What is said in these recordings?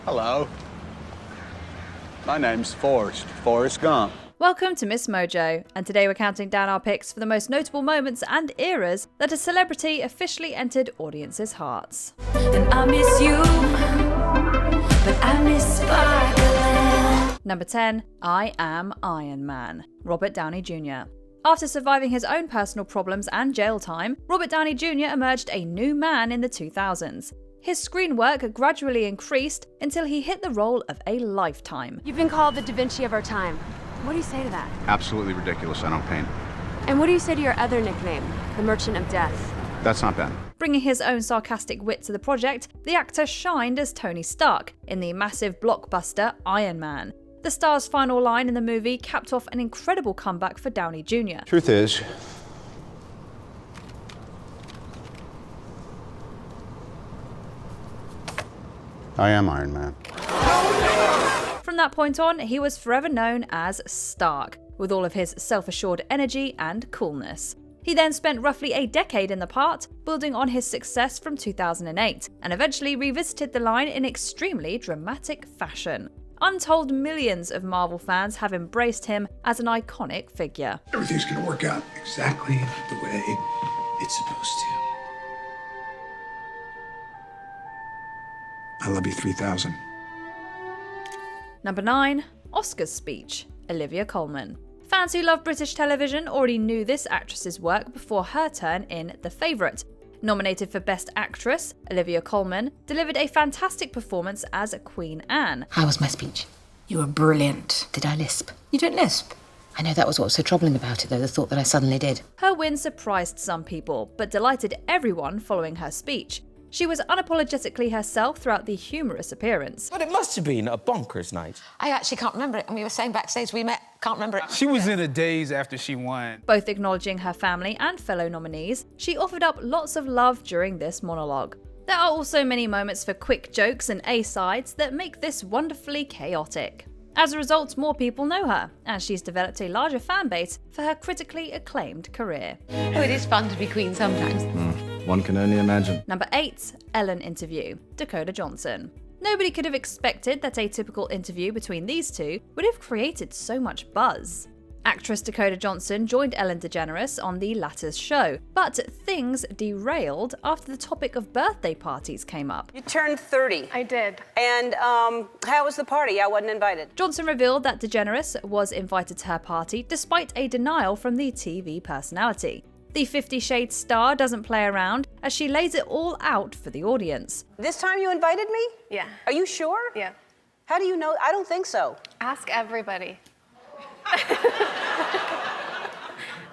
Hello. My name's Forrest Gump. Welcome to MsMojo, and today we're counting down our picks for the most notable moments and eras that a celebrity officially entered audiences' hearts. And I miss you, but I miss sparkling. Number 10, I Am Iron Man, Robert Downey Jr. After surviving his own personal problems and jail time, Robert Downey Jr. emerged a new man in the 2000s. His screen work gradually increased until he hit the role of a lifetime. You've been called the Da Vinci of our time. What do you say to that? Absolutely ridiculous. I don't paint. And what do you say to your other nickname, the Merchant of Death? That's not bad. Bringing his own sarcastic wit to the project, the actor shined as Tony Stark in the massive blockbuster Iron Man. The star's final line in the movie capped off an incredible comeback for Downey Jr. Truth is, I am Iron Man. From that point on, he was forever known as Stark, with all of his self-assured energy and coolness. He then spent roughly a decade in the part, building on his success from 2008, and eventually revisited the line in extremely dramatic fashion. Untold millions of Marvel fans have embraced him as an iconic figure. Everything's gonna work out exactly the way it's supposed to. I love you 3000. Number 9, Oscars speech, Olivia Colman. Fans who love British television already knew this actress's work before her turn in The Favourite. Nominated for Best Actress, Olivia Colman delivered a fantastic performance as Queen Anne. How was my speech? You were brilliant. Did I lisp? You don't lisp. I know that was what was so troubling about it, though, the thought that I suddenly did. Her win surprised some people, but delighted everyone following her speech. She was unapologetically herself throughout the humorous appearance. But it must have been a bonkers night. I actually can't remember it, and we were saying backstage we met. Can't remember it. She was in a daze after she won. Both acknowledging her family and fellow nominees, she offered up lots of love during this monologue. There are also many moments for quick jokes and A-sides that make this wonderfully chaotic. As a result, more people know her, and she's developed a larger fan base for her critically acclaimed career. Oh, it is fun to be queen sometimes. One can only imagine. Number 8, Ellen interview, Dakota Johnson. Nobody could have expected that a typical interview between these two would have created so much buzz. Actress Dakota Johnson joined Ellen DeGeneres on the latter's show, but things derailed after the topic of birthday parties came up. You turned 30. I did. And how was the party? I wasn't invited. Johnson revealed that DeGeneres was invited to her party despite a denial from the TV personality. The 50 Shades star doesn't play around as she lays it all out for the audience. This time you invited me? Yeah. Are you sure? Yeah. How do you know? I don't think so. Ask everybody.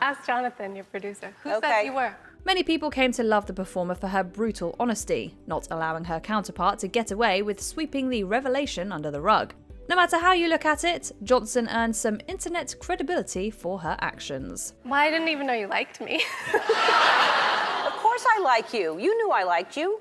Ask Jonathan, your producer. Who said you were? Many people came to love the performer for her brutal honesty, not allowing her counterpart to get away with sweeping the revelation under the rug. No matter how you look at it, Johnson earned some internet credibility for her actions. Well, I didn't even know you liked me. Of course I like you. You knew I liked you.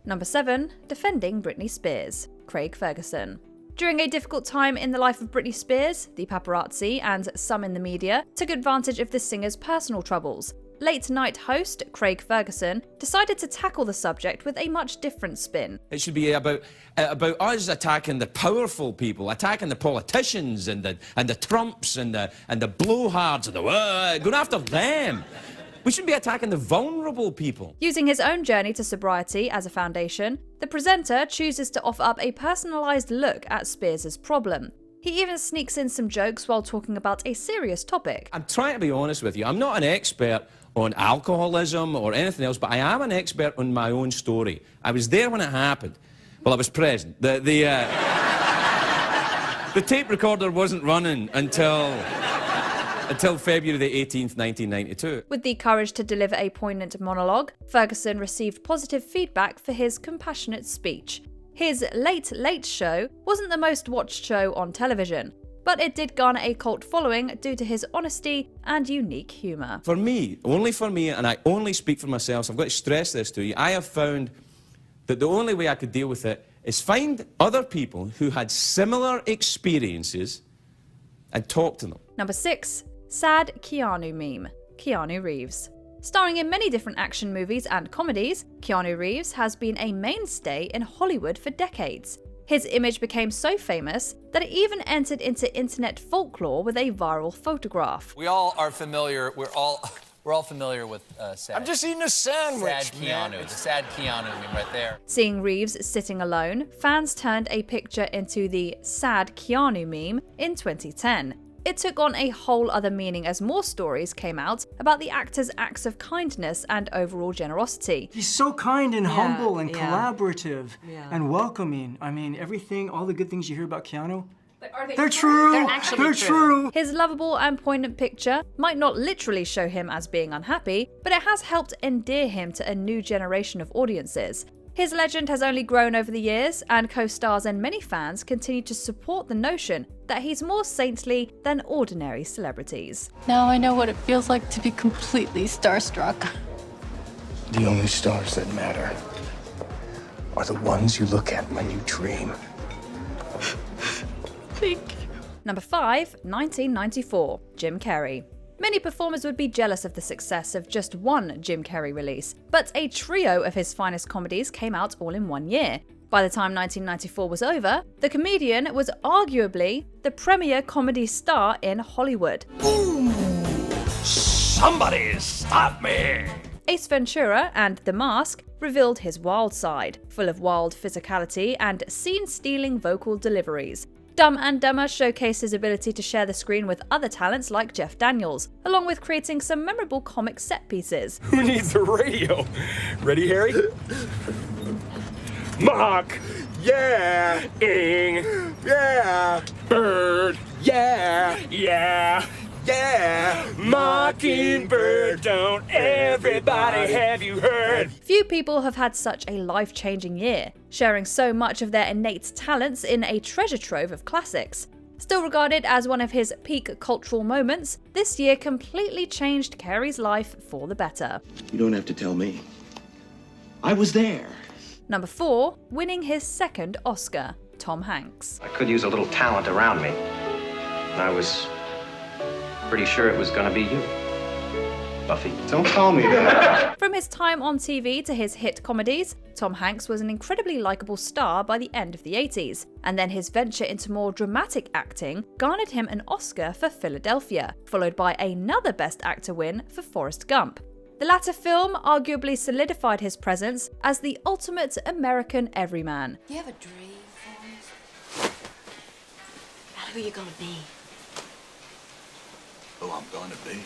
Number 7, defending Britney Spears, Craig Ferguson. During a difficult time in the life of Britney Spears, the paparazzi and some in the media took advantage of the singer's personal troubles. Late-night host Craig Ferguson decided to tackle the subject with a much different spin. It should be about us attacking the powerful people, attacking the politicians and the Trumps and the blowhards and going after them. We shouldn't be attacking the vulnerable people. Using his own journey to sobriety as a foundation, the presenter chooses to offer up a personalised look at Spears' problem. He even sneaks in some jokes while talking about a serious topic. I'm trying to be honest with you. I'm not an expert on alcoholism or anything else, but I am an expert on my own story. I was there when it happened. Well, I was present. The tape recorder wasn't running until February the 18th, 1992. With the courage to deliver a poignant monologue, Ferguson received positive feedback for his compassionate speech. His Late Late Show wasn't the most watched show on television, but it did garner a cult following due to his honesty and unique humour. For me, only for me, and I only speak for myself, so I've got to stress this to you, I have found that the only way I could deal with it is find other people who had similar experiences and talk to them. Number 6, sad Keanu meme, Keanu Reeves. Starring in many different action movies and comedies, Keanu Reeves has been a mainstay in Hollywood for decades. His image became so famous that it even entered into internet folklore with a viral photograph. We all are familiar, we're all familiar with sad. I'm just eating a sandwich, Sad Keanu, the sad Keanu meme right there. Seeing Reeves sitting alone, fans turned a picture into the sad Keanu meme in 2010. It took on a whole other meaning as more stories came out about the actor's acts of kindness and overall generosity. He's so kind and humble and collaborative and welcoming. I mean, everything, all the good things you hear about Keanu, they're true. They're actually They're true. His lovable and poignant picture might not literally show him as being unhappy, but it has helped endear him to a new generation of audiences. His legend has only grown over the years, and co-stars and many fans continue to support the notion that he's more saintly than ordinary celebrities. Now I know what it feels like to be completely starstruck. The only stars that matter are the ones you look at when you dream. Thank you. Number 5, 1994, Jim Carrey. Many performers would be jealous of the success of just one Jim Carrey release, but a trio of his finest comedies came out all in one year. By the time 1994 was over, the comedian was arguably the premier comedy star in Hollywood. Ooh, somebody stop me! Ace Ventura and The Mask revealed his wild side, full of wild physicality and scene-stealing vocal deliveries. Dumb and Dumber showcased his ability to share the screen with other talents like Jeff Daniels, along with creating some memorable comic set pieces. Who needs a radio? Ready, Harry? Mock, yeah, ing, yeah, bird, yeah, yeah, yeah, mockingbird, don't everybody have you heard? Few people have had such a life-changing year, sharing so much of their innate talents in a treasure trove of classics. Still regarded as one of his peak cultural moments, this year completely changed Carrey's life for the better. You don't have to tell me. I was there. Number 4, winning his second Oscar, Tom Hanks. I could use a little talent around me. And I was pretty sure it was gonna be you, Buffy. Don't call me that. From his time on TV to his hit comedies, Tom Hanks was an incredibly likable star by the end of the 80s, and then his venture into more dramatic acting garnered him an Oscar for Philadelphia, followed by another Best Actor win for Forrest Gump. The latter film arguably solidified his presence as the ultimate American everyman. You have a dream, Forrest? About who you gonna be? Who I'm going to be?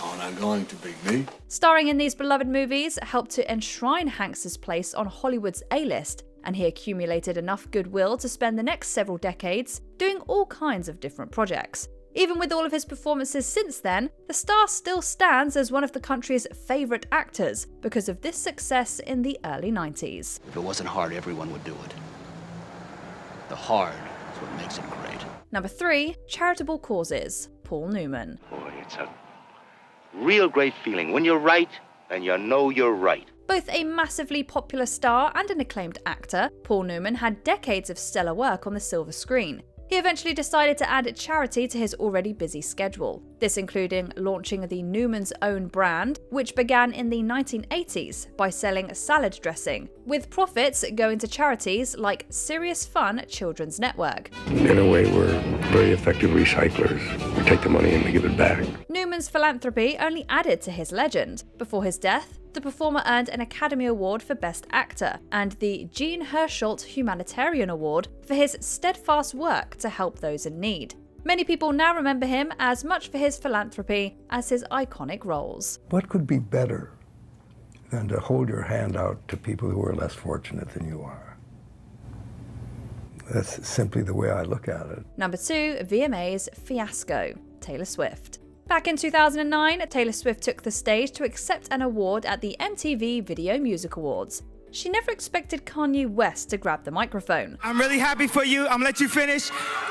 Aren't I going to be me? Starring in these beloved movies helped to enshrine Hanks' place on Hollywood's A-list, and he accumulated enough goodwill to spend the next several decades doing all kinds of different projects. Even with all of his performances since then, the star still stands as one of the country's favourite actors because of this success in the early 90s. If it wasn't hard, everyone would do it. The hard is what makes it great. Number 3, charitable causes, Paul Newman. Boy, it's a real great feeling when you're right and you know you're right. Both a massively popular star and an acclaimed actor, Paul Newman had decades of stellar work on the silver screen. He eventually decided to add charity to his already busy schedule, this including launching the Newman's Own brand, which began in the 1980s by selling salad dressing, with profits going to charities like Serious Fun Children's Network. In a way, we're very effective recyclers. We take the money and we give it back. Newman's philanthropy only added to his legend. Before his death, the performer earned an Academy Award for Best Actor and the Jean Hersholt Humanitarian Award for his steadfast work to help those in need. Many people now remember him as much for his philanthropy as his iconic roles. What could be better than to hold your hand out to people who are less fortunate than you are? That's simply the way I look at it. Number 2, VMAs Fiasco, Taylor Swift. Back in 2009, Taylor Swift took the stage to accept an award at the MTV Video Music Awards. She never expected Kanye West to grab the microphone. I'm really happy for you. I'm gonna let you finish.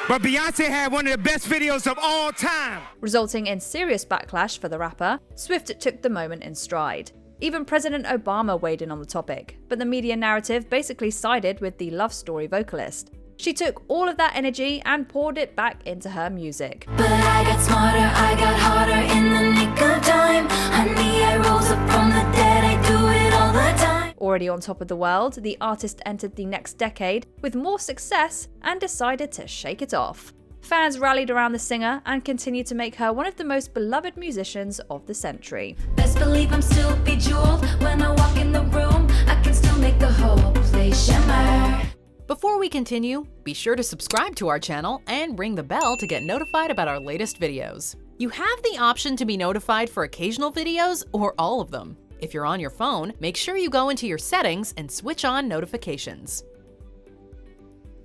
But Beyonce had one of the best videos of all time. Resulting in serious backlash for the rapper, Swift took the moment in stride. Even President Obama weighed in on the topic, but the media narrative basically sided with the Love Story vocalist. She took all of that energy and poured it back into her music. But I got smarter, I got harder in the nick of time. Honey, I rose up from the dead, I do it all the time. Or Already on top of the world, the artist entered the next decade with more success and decided to shake it off. Fans rallied around the singer and continued to make her one of the most beloved musicians of the century. Best believe I'm still bejeweled when I walk in the room. I can still make the whole place shimmer. Before we continue, be sure to subscribe to our channel and ring the bell to get notified about our latest videos. You have the option to be notified for occasional videos or all of them. If you're on your phone, make sure you go into your settings and switch on notifications.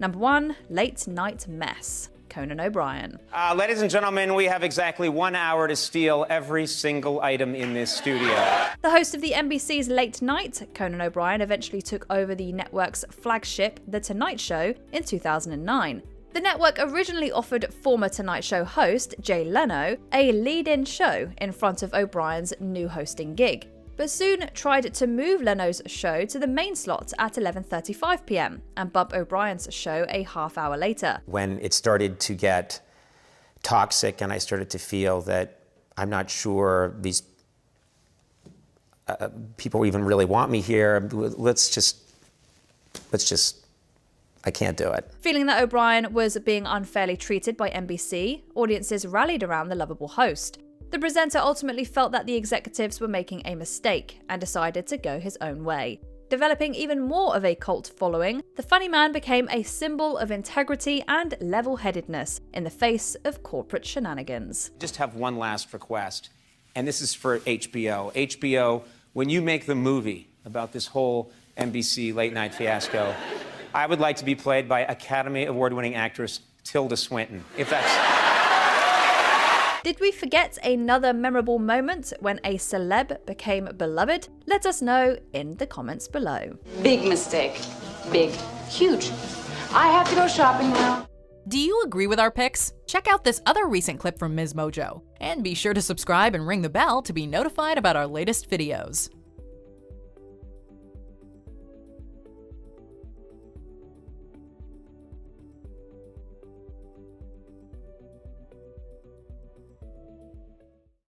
Number 1. Late Night Mess. Conan O'Brien. Ladies and gentlemen, we have exactly 1 hour to steal every single item in this studio. The host of the NBC's Late Night, Conan O'Brien eventually took over the network's flagship, The Tonight Show, in 2009. The network originally offered former Tonight Show host Jay Leno a lead-in show in front of O'Brien's new hosting gig, but soon tried to move Leno's show to the main slot at 11:35 p.m. and bump O'Brien's show a half hour later. When it started to get toxic and I started to feel that I'm not sure these people even really want me here, let's just, I can't do it. Feeling that O'Brien was being unfairly treated by NBC, audiences rallied around the lovable host. The presenter ultimately felt that the executives were making a mistake and decided to go his own way. Developing even more of a cult following, the funny man became a symbol of integrity and level-headedness in the face of corporate shenanigans. Just have one last request, and this is for HBO. HBO, when you make the movie about this whole NBC late night fiasco, I would like to be played by Academy Award-winning actress Tilda Swinton, if that's... Did we forget another memorable moment when a celeb became beloved? Let us know in the comments below. Big mistake. Big. Huge. I have to go shopping now. Do you agree with our picks? Check out this other recent clip from MsMojo. And be sure to subscribe and ring the bell to be notified about our latest videos.